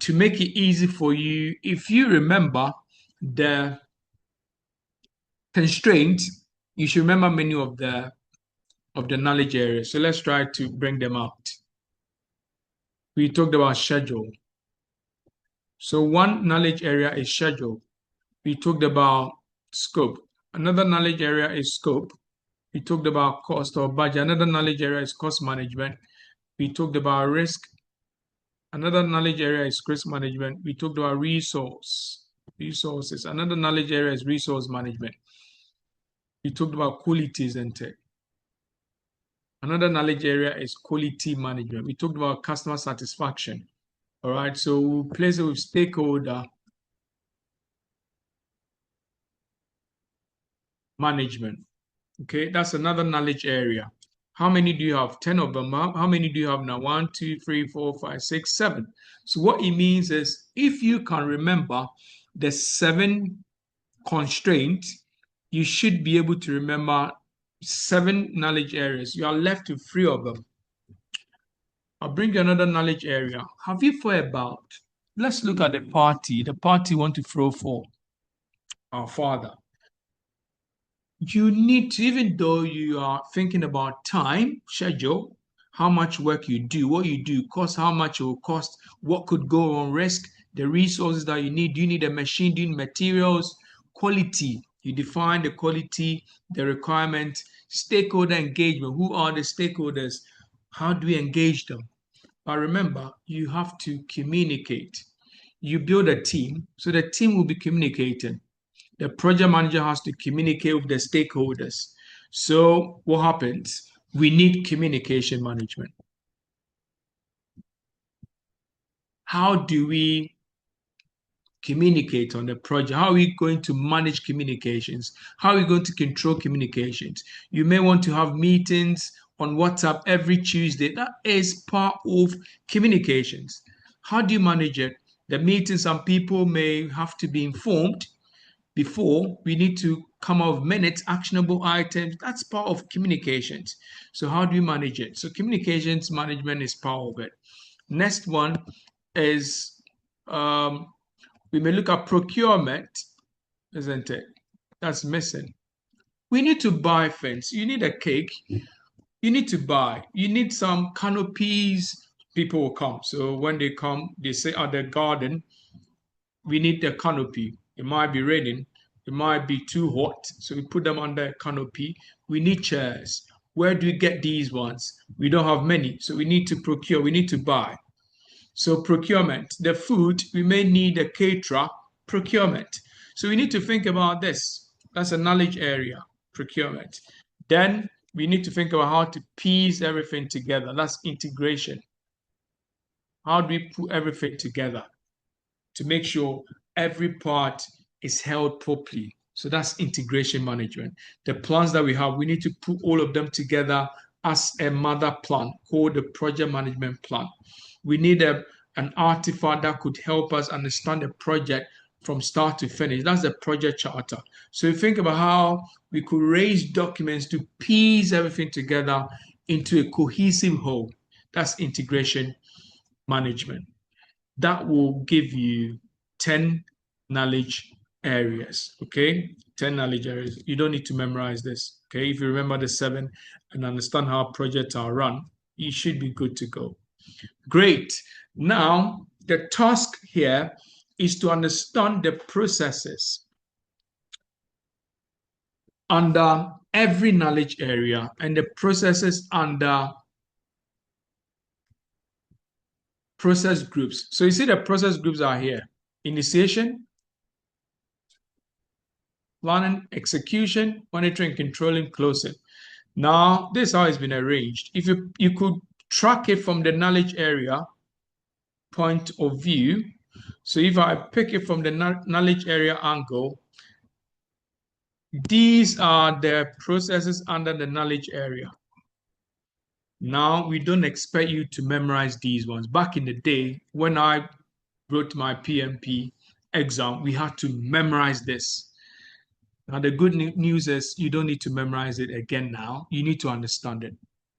to make it easy for you, if you remember the constraint, you should remember many of the knowledge areas. So let's try to bring them out. We talked about schedule. So one knowledge area is schedule. We talked about scope. Another knowledge area is scope. We talked about cost or budget. Another knowledge area is cost management. We talked about risk. Another knowledge area is risk management. We talked about resources. Another knowledge area is resource management. We talked about qualities and tech. Another knowledge area is quality management. We talked about customer satisfaction. All right, so we'll place it with stakeholder management. Okay, that's another knowledge area. How many do you have? 10 of them. How many do you have now? 1, 2, 3, 4, 5, 6, 7. So what it means is if you can remember the 7 constraints, you should be able to remember 7 knowledge areas. You are left with 3 of them. I'll bring you another knowledge area. Have you thought about, let's look at the party want to throw for our father. You need to, even though you are thinking about time, schedule, how much work you do, what you do, cost, how much it will cost, what could go on risk, the resources that you need. Do you need a machine? Do you need materials? Quality. You define the quality, the requirement, stakeholder engagement. Who are the stakeholders? How do we engage them? But remember, you have to communicate. You build a team, so the team will be communicating. The project manager has to communicate with the stakeholders. So what happens? We need communication management. How do we communicate on the project? How are we going to manage communications? How are we going to control communications? You may want to have meetings on WhatsApp every Tuesday. That is part of communications. How do you manage it? The meetings, some people may have to be informed before. We need to come up with minutes, actionable items. That's part of communications. So how do you manage it? So communications management is part of it. Next one is we may look at procurement, isn't it? That's missing. We need to buy things. You need a cake. You need to buy. You need some canopies. People will come. So when they come, they say at the garden, we need the canopy. It might be raining. It might be too hot. So we put them under a canopy. We need chairs. Where do we get these ones? We don't have many. So we need to procure. We need to buy. So procurement, the food, we may need a caterer, procurement. So we need to think about this. That's a knowledge area, procurement. Then we need to think about how to piece everything together. That's integration. How do we put everything together to make sure every part is held properly? So that's integration management. The plans that we have, we need to put all of them together as a mother plan called the project management plan. We need an artifact that could help us understand the project from start to finish. That's the project charter. So you think about how we could raise documents to piece everything together into a cohesive whole. That's integration management. That will give you 10 knowledge areas, okay? 10 knowledge areas. You don't need to memorize this, okay? If you remember the 7 and understand how projects are run, you should be good to go. Great. Now, the task here is to understand the processes under every knowledge area and the processes under process groups. So you see the process groups are here. Initiation, planning, execution, monitoring, controlling, closing. Now, this is how it's been arranged. If you could track it from the knowledge area point of view. So if I pick it from the knowledge area angle, these are the processes under the knowledge area. Now, we don't expect you to memorize these ones. Back in the day, when I wrote my PMP exam, we had to memorize this. Now, the good news is you don't need to memorize it again now. You need to understand it.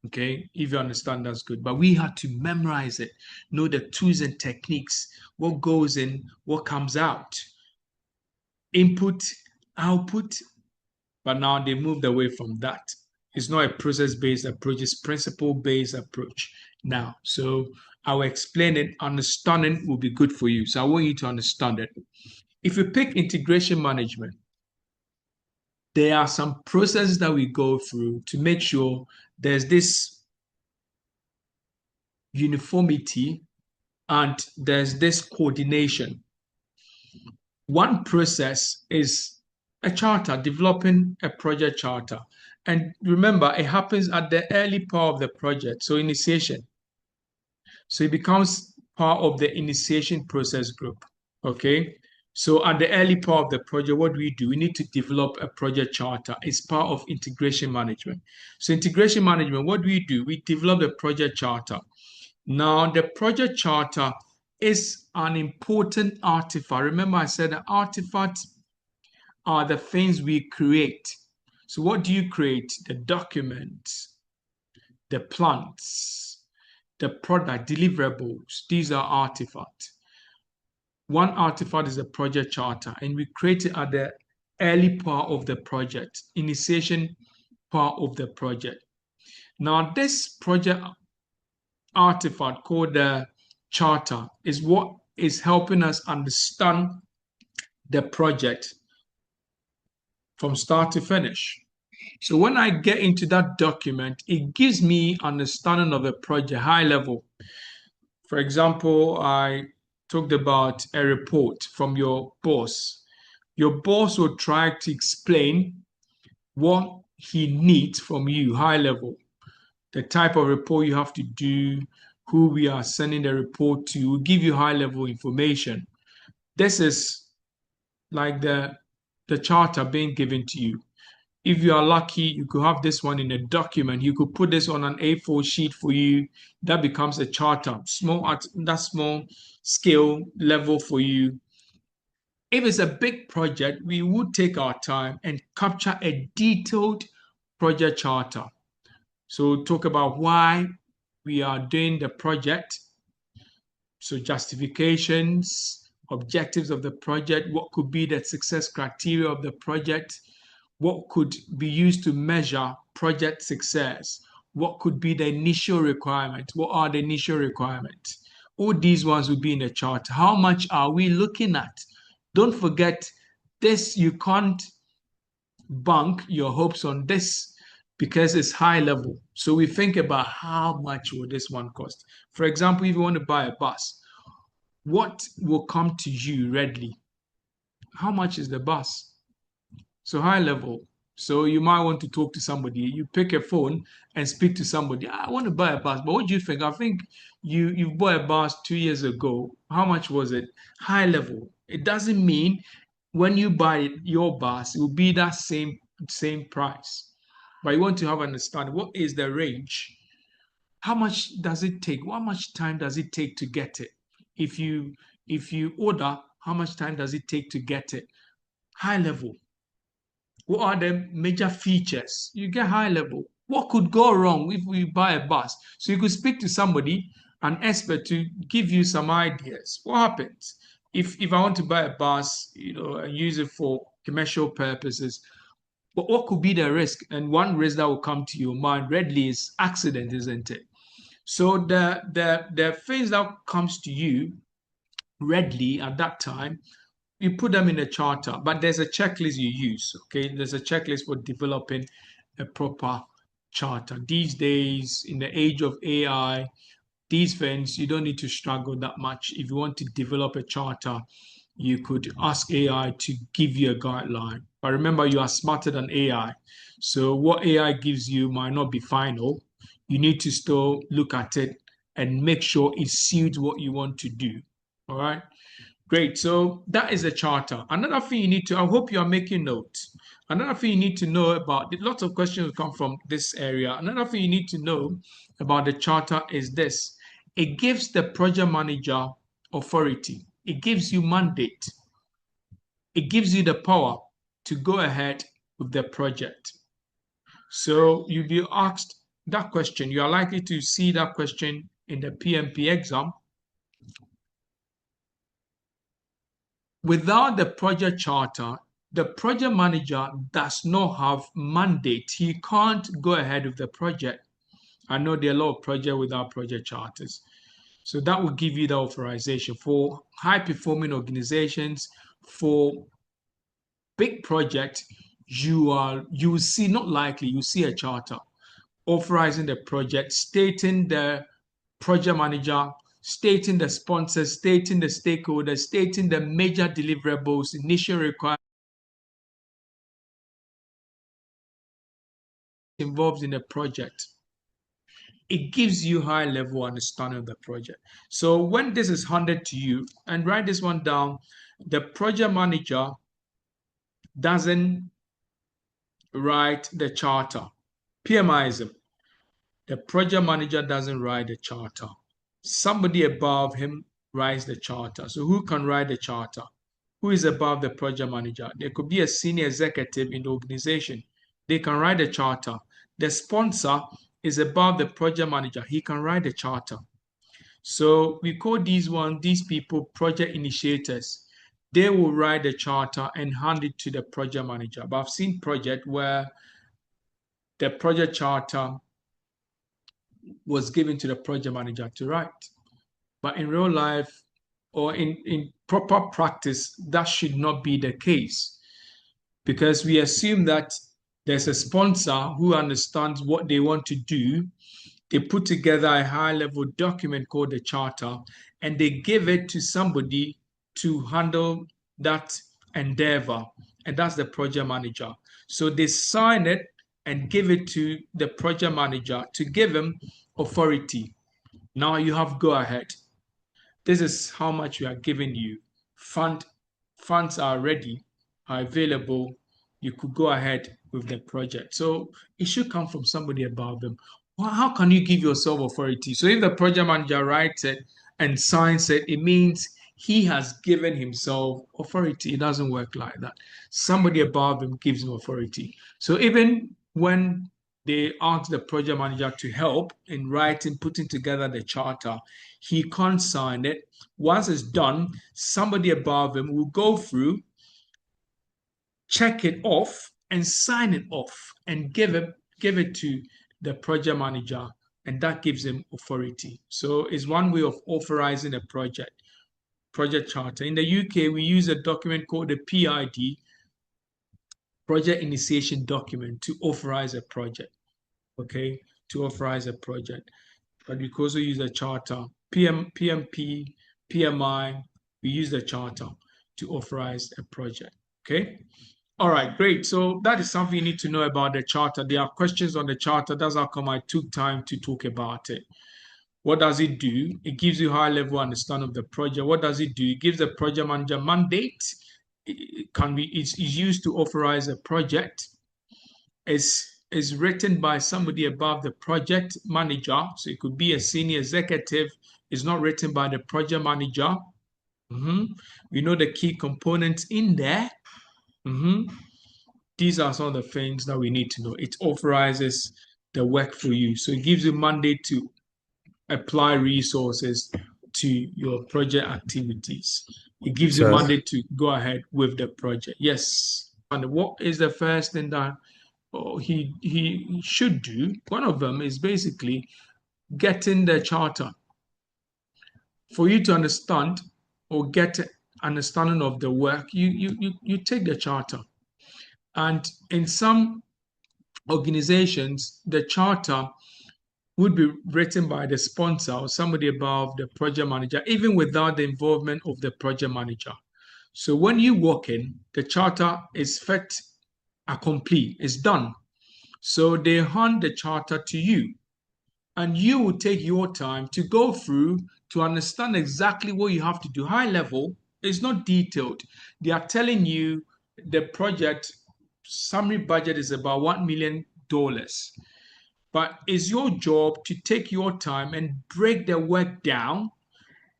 Okay, if you understand, that's good. But we had to memorize it, know the tools and techniques, what goes in, what comes out, input, output. But now they moved away from that. It's not a process-based approach, it's principle-based approach now. So I'll explain it. Understanding will be good for you. So I want you to understand it. If you pick integration management, there are some processes that we go through to make sure there's this uniformity and there's this coordination. One process is a charter, developing a project charter. And remember, it happens at the early part of the project, so initiation. So it becomes part of the initiation process group. Okay. So at the early part of the project, what do? We need to develop a project charter. It's part of integration management. So integration management, what do? We develop the project charter. Now, the project charter is an important artifact. Remember, I said the artifacts are the things we create. So what do you create? The documents, the plans, the product, deliverables. These are artifacts. One artifact is a project charter, and we create it at the early part of the project, initiation part of the project. Now, this project artifact called the charter is what is helping us understand the project from start to finish. So when I get into that document, it gives me understanding of the project high level. For example, I talked about a report from your boss. Your boss will try to explain what he needs from you high level, the type of report you have to do, who we are sending the report to, will give you high level information. This is like the charter being given to you. If you are lucky, you could have this one in a document. You could put this on an A4 sheet for you. That becomes a charter, small at that small scale level for you. If it's a big project, we would take our time and capture a detailed project charter. So talk about why we are doing the project. So justifications, objectives of the project, what could be the success criteria of the project, what could be used to measure project success, what could be the initial requirements, what are the initial requirements. All these ones will be in the chart. How much are we looking at? Don't forget this, you can't bank your hopes on this because it's high level. So we think about how much will this one cost. For example, if you want to buy a bus, what will come to you readily? How much is the bus? So high level. So you might want to talk to somebody. You pick a phone and speak to somebody. I want to buy a bus, but what do you think? I think you bought a bus 2 years ago. How much was it? High level. It doesn't mean when you buy your bus, it will be that same price. But you want to have understanding. What is the range? How much does it take? How much time does it take to get it? If you order, how much time does it take to get it? High level. What are the major features? You get high level. What could go wrong if we buy a bus? So you could speak to somebody, an expert, to give you some ideas. What happens if I want to buy a bus, and use it for commercial purposes? But what could be the risk? And one risk that will come to your mind readily is accident, isn't it? So the things that comes to you readily at that time, you put them in a charter, but there's a checklist you use. Okay, there's a checklist for developing a proper charter. These days, in the age of AI, these things you don't need to struggle that much. If you want to develop a charter, you could ask AI to give you a guideline. But remember, you are smarter than AI. So what AI gives you might not be final. You need to still look at it and make sure it suits what you want to do. All right. Great. So that is a charter. Another thing you need to, I hope you are making notes. Another thing you need to know about, lots of questions come from this area. Another thing you need to know about the charter is this. It gives the project manager authority. It gives you mandate. It gives you the power to go ahead with the project. So you'll be asked that question, you are likely to see that question in the PMP exam. Without the project charter, the project manager does not have mandate. He can't go ahead with the project. I know there are a lot of projects without project charters. So that will give you the authorization for high performing organizations, for big project. You will see, not likely, you see a charter authorizing the project, stating the project manager, stating the sponsors, stating the stakeholders, stating the major deliverables, initial requirements involved in the project. It gives you high level understanding of the project. So when this is handed to you, and write this one down, the project manager doesn't write the charter. PMIism. The project manager doesn't write the charter. Somebody above him writes the charter. So who can write the charter? Who is above the project manager? There could be a senior executive in the organization. They can write the charter. The sponsor is above the project manager. He can write the charter. So we call these people project initiators. They will write the charter and hand it to the project manager. But I've seen project where the project charter was given to the project manager to write. But in real life or in proper practice, that should not be the case, because we assume that there's a sponsor who understands what they want to do. They put together a high level document called the charter and they give it to somebody to handle that endeavor. And that's the project manager. So they sign it and give it to the project manager to give him authority. Now you have go ahead. This is how much we are giving you. Funds are ready, are available. You could go ahead with the project. So it should come from somebody above them. Well, how can you give yourself authority? So if the project manager writes it and signs it, it means he has given himself authority. It doesn't work like that. Somebody above him gives him authority. So even when they ask the project manager to help in writing, putting together the charter, he can't sign it. Once it's done, somebody above him will go through, check it off, and sign it off and give it to the project manager, and that gives him authority. So it's one way of authorizing a project charter. In the UK, we use a document called the PID, project initiation document, to authorize a project. Okay, to authorize a project. But we also use a charter, PMP, PMI, we use the charter to authorize a project. Okay. All right, great. So that is something you need to know about the charter. There are questions on the charter. That's how come I took time to talk about it. What does it do? It gives you high level understanding of the project. What does it do? It gives the project manager mandate. It's used to authorize a project. Is written by somebody above the project manager. So it could be a senior executive. It's not written by the project manager. We know the key components in there. These are some of the things that we need to know. It authorizes the work for you. So it gives you mandate to apply resources to your project activities. It gives you mandate to go ahead with the project. Yes. And what is the first thing that he should do? One of them is basically getting the charter. For you to understand or get understanding of the work, you take the charter. And in some organizations, the charter would be written by the sponsor or somebody above the project manager, even without the involvement of the project manager. So when you walk in, the charter is fait accompli, it's done. So they hand the charter to you, and you will take your time to go through to understand exactly what you have to do. High level, it's not detailed. They are telling you the project summary budget is about $1 million. But it's your job to take your time and break the work down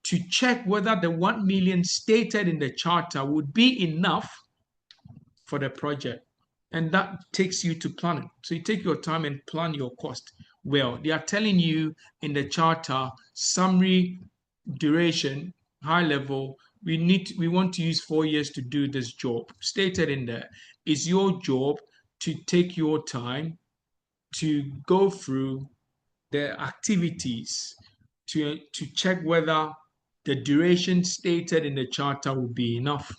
to check whether the 1 million stated in the charter would be enough for the project. And that takes you to planning. So you take your time and plan your cost. well. They are telling you in the charter, summary, duration, high level, we want to use 4 years to do this job. Stated in there, it's your job to take your time to go through the activities to check whether the duration stated in the charter will be enough.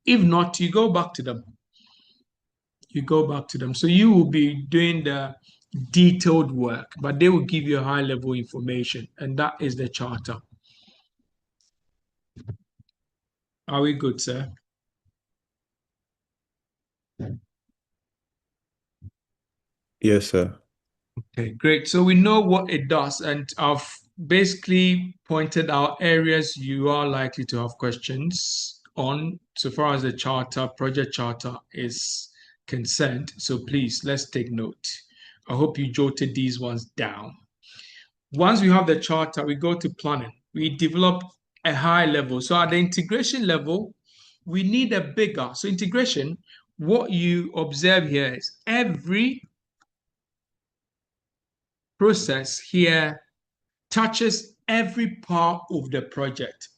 If not, you go back to them. You go back to them. So you will be doing the detailed work, but they will give you a high level information, and that is the charter. Are we good, sir? Yes, sir. Okay, great. So we know what it does, and I've basically pointed out areas you are likely to have questions on so far as the charter, project charter is concerned. So please, let's take note. I hope you jotted these ones down. Once we have the charter, we go to planning. We develop a high level. So at the integration level, we need a bigger. So integration, what you observe here is every process here touches every part of the project.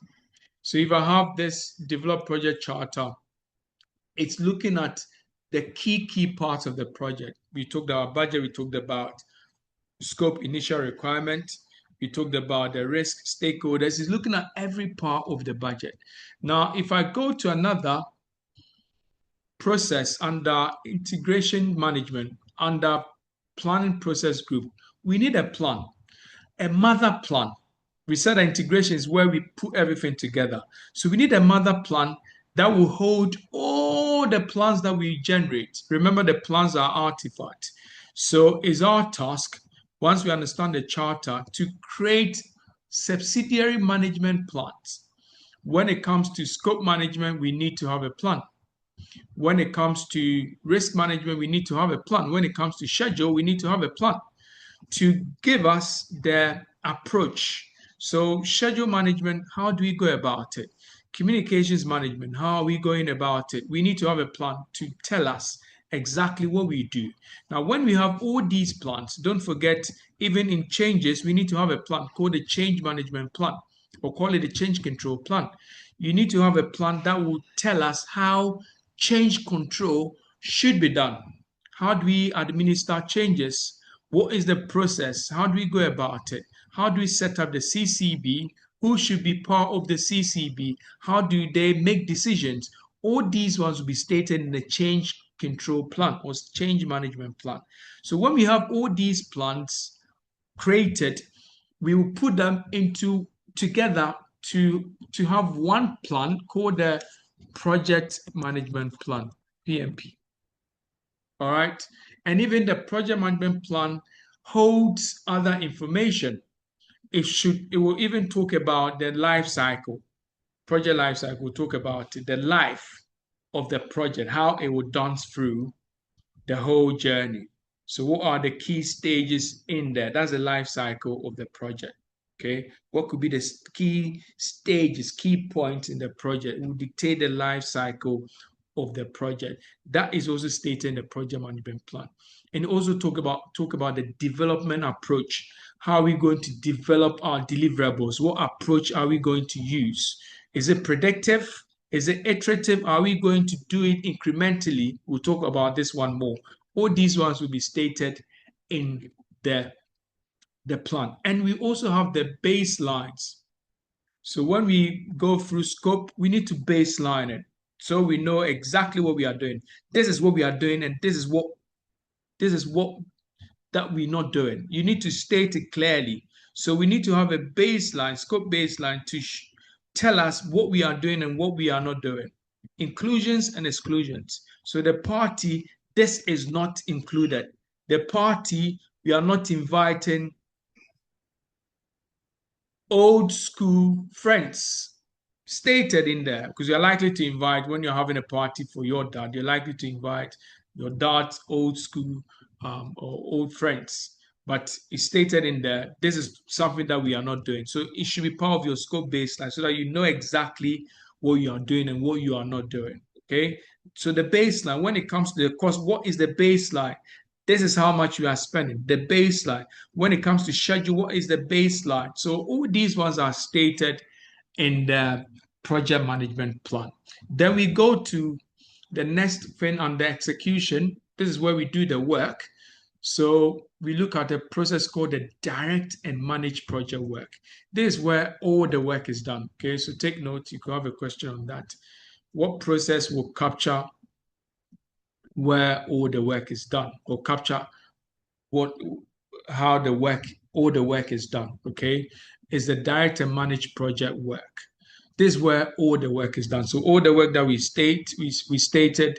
So if I have this develop project charter, it's looking at the key parts of the project. We talked about budget, we talked about scope, initial requirement, we talked about the risk, stakeholders. It's looking at every part of the budget. Now, if I go to another process under integration management, under planning process group, we need a plan, a mother plan. We said integration is where we put everything together. So we need a mother plan that will hold all the plans that we generate. Remember, the plans are artifact. So it's our task, once we understand the charter, to create subsidiary management plans. When it comes to scope management, we need to have a plan. When it comes to risk management, we need to have a plan. When it comes to schedule, we need to have a plan to give us the approach. So, schedule management, how do we go about it? Communications management, how are we going about it? We need to have a plan to tell us exactly what we do. Now, when we have all these plans, don't forget, even in changes, we need to have a plan called a change management plan or call it a change control plan. You need to have a plan that will tell us how change control should be done. How do we administer changes? What is the process? How do we go about it? How do we set up the CCB? Who should be part of the CCB? How do they make decisions? All these ones will be stated in the change control plan or change management plan. So when we have all these plans created, we will put them into together to have one plan called the project management plan, PMP. All right. And even the project management plan holds other information. It will even talk about the life cycle, project life cycle. We'll talk about the life of the project, how it will dance through the whole journey. So what are the key stages in there? That's the life cycle of the project. Okay. What could be the key stages, key points in the project? It will dictate the life cycle of the project. That is also stated in the project management plan. And also talk about the development approach. How are we going to develop our deliverables? What approach are we going to use? Is it predictive? Is it iterative? Are we going to do it incrementally? We'll talk about this one more. All these ones will be stated in the plan. And we also have the baselines. So when we go through scope, we need to baseline it so we know exactly what we are doing. This is what we are doing, and this is what that we're not doing. You need to state it clearly. So we need to have a baseline, scope baseline to tell us what we are doing and what we are not doing. Inclusions and exclusions. So the party, this is not included. The party, we are not inviting old school friends stated in there because you're likely to invite when you're having a party for your dad, you're likely to invite your dad's old school or old friends. But it's stated in there, this is something that we are not doing. So it should be part of your scope baseline so that you know exactly what you are doing and what you are not doing. Okay. So the baseline, when it comes to the cost, what is the baseline? This is how much you are spending. The baseline. When it comes to schedule, what is the baseline? So all these ones are stated in the project management plan. Then we go to the next thing on the execution. This is where we do the work. So we look at a process called the direct and manage project work. This is where all the work is done. Okay, so take note. You could have a question on that. What process will capture where all the work is done, or capture what how the work all the work is done? Okay, is the direct and manage project work. This is where all the work is done. So all the work that we stated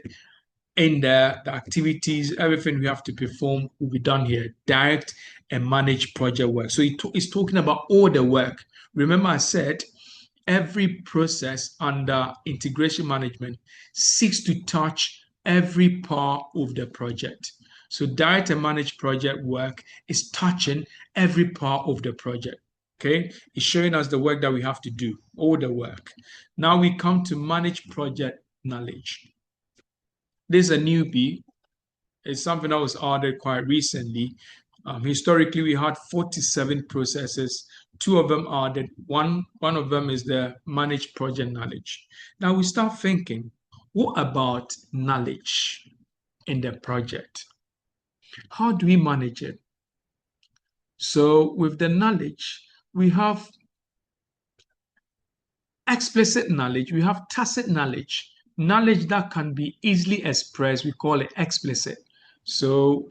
in the activities, everything we have to perform will be done here. Direct and manage project work. So it's talking about all the work. Remember, I said every process under integration management seeks to touch every part of the project. So direct and manage project work is touching every part of the project. Okay, it's showing us the work that we have to do, all the work. Now we come to manage project knowledge. This is a newbie. It's something that was added quite recently. Historically, we had 47 processes. Two of them are that one of them is the managed project knowledge. Now we start thinking, what about knowledge in the project? How do we manage it? So with the knowledge, we have explicit knowledge, we have tacit knowledge. Knowledge that can be easily expressed, we call it explicit. So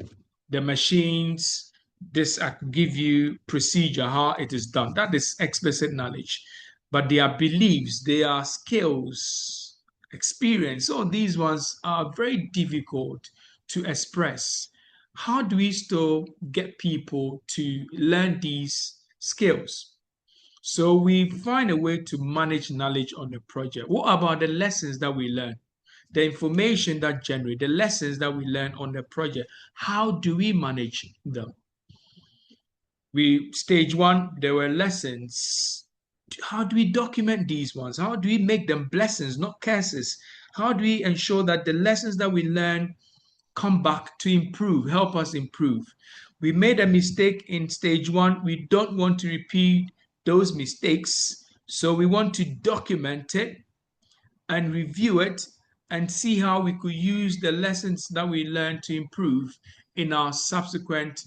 the machines, this I can give you procedure, how it is done. That is explicit knowledge. But they are beliefs, they are skills, experience. So these ones are very difficult to express. How do we still get people to learn these skills? So we find a way to manage knowledge on the project. What about the lessons that we learn? The information that generate, the lessons that we learn on the project, how do we manage them? Stage one, there were lessons. How do we document these ones? How do we make them blessings, not curses? How do we ensure that the lessons that we learn come back to improve, help us improve? We made a mistake in stage one. We don't want to repeat those mistakes. So we want to document it and review it and see how we could use the lessons that we learned to improve in our subsequent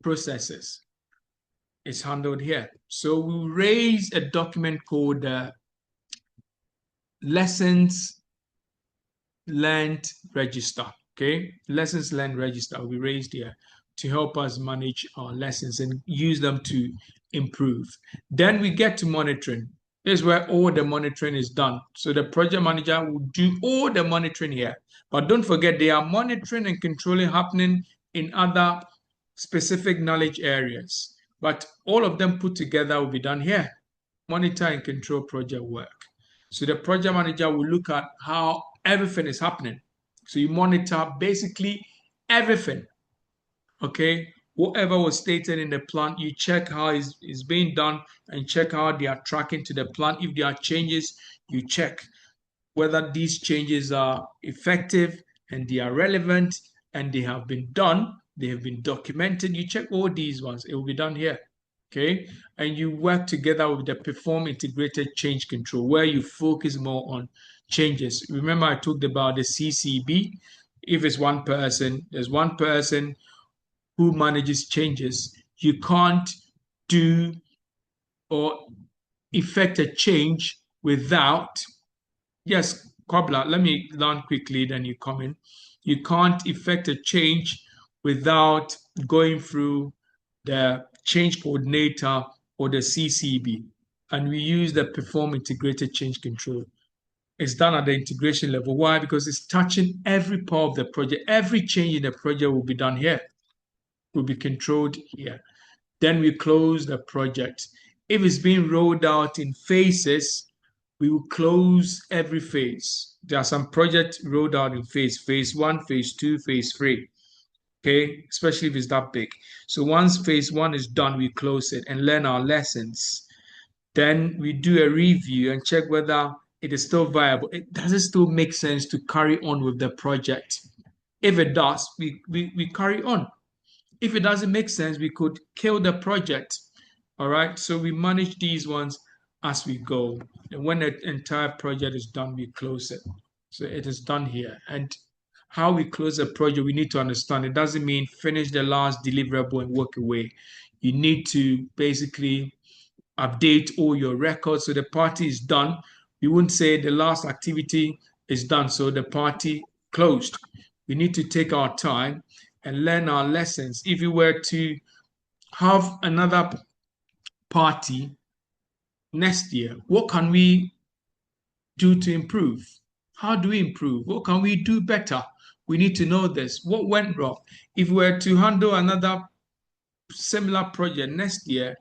processes. It's handled here. So we raise a document called Lessons Learned Register. Okay, Lessons Learned Register will be raised here to help us manage our lessons and use them to improve. Then we get to monitoring. This is where all the monitoring is done. So the project manager will do all the monitoring here. But don't forget, they are monitoring and controlling happening in other specific knowledge areas. But all of them put together will be done here. Monitor and control project work. So the project manager will look at how everything is happening. So you monitor basically everything. Okay, whatever was stated in the plan, you check how it's being done and check how they are tracking to the plan. If there are changes, you check whether these changes are effective and they are relevant and they have been done, they have been documented. You check all these ones, it will be done here. Okay, and you work together with the perform integrated change control where you focus more on changes. Remember, I talked about the CCB. If it's one person, there's one person who manages changes. You can't do or effect a change without, yes, Cobbler, let me learn quickly, then you come in. You can't effect a change without going through the change coordinator or the CCB. And we use the perform integrated change control. It's done at the integration level. Why? Because it's touching every part of the project. Every change in the project will be done here, will be controlled here. Then we close the project. If it's being rolled out in phases, we will close every phase. There are some projects rolled out in phase one, phase two, phase three. Okay, especially if it's that big. So once phase one is done, we close it and learn our lessons. Then we do a review and check whether it is still viable. Does it still make sense to carry on with the project? If it does, we carry on. If it doesn't make sense, we could kill the project. All right. So we manage these ones as we go. And when the entire project is done, we close it. So it is done here. And how we close a project, we need to understand it doesn't mean finish the last deliverable and walk away. You need to basically update all your records so the party is done. We wouldn't say the last activity is done, so the party closed. We need to take our time and learn our lessons. If you were to have another party next year, what can we do to improve? How do we improve? What can we do better? We need to know this. What went wrong? If we were to handle another similar project next year,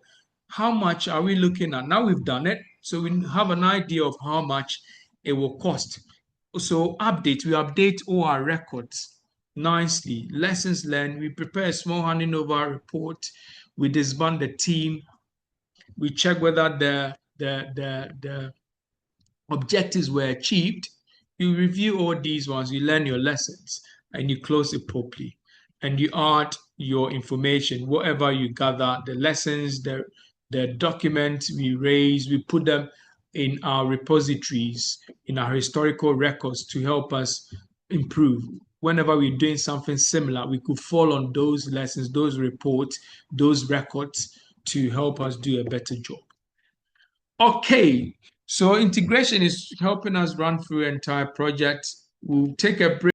how much are we looking at? Now we've done it, so we have an idea of how much it will cost. So we update all our records nicely. Lessons learned, we prepare a small handing over report, we disband the team, we check whether the objectives were achieved. You review all these ones, you learn your lessons, and you close it properly. And you add your information, whatever you gather, the lessons, the documents we raise, we put them in our repositories, in our historical records to help us improve. Whenever we're doing something similar, we could fall on those lessons, those reports, those records to help us do a better job. Okay, so integration is helping us run through entire project. We'll take a break.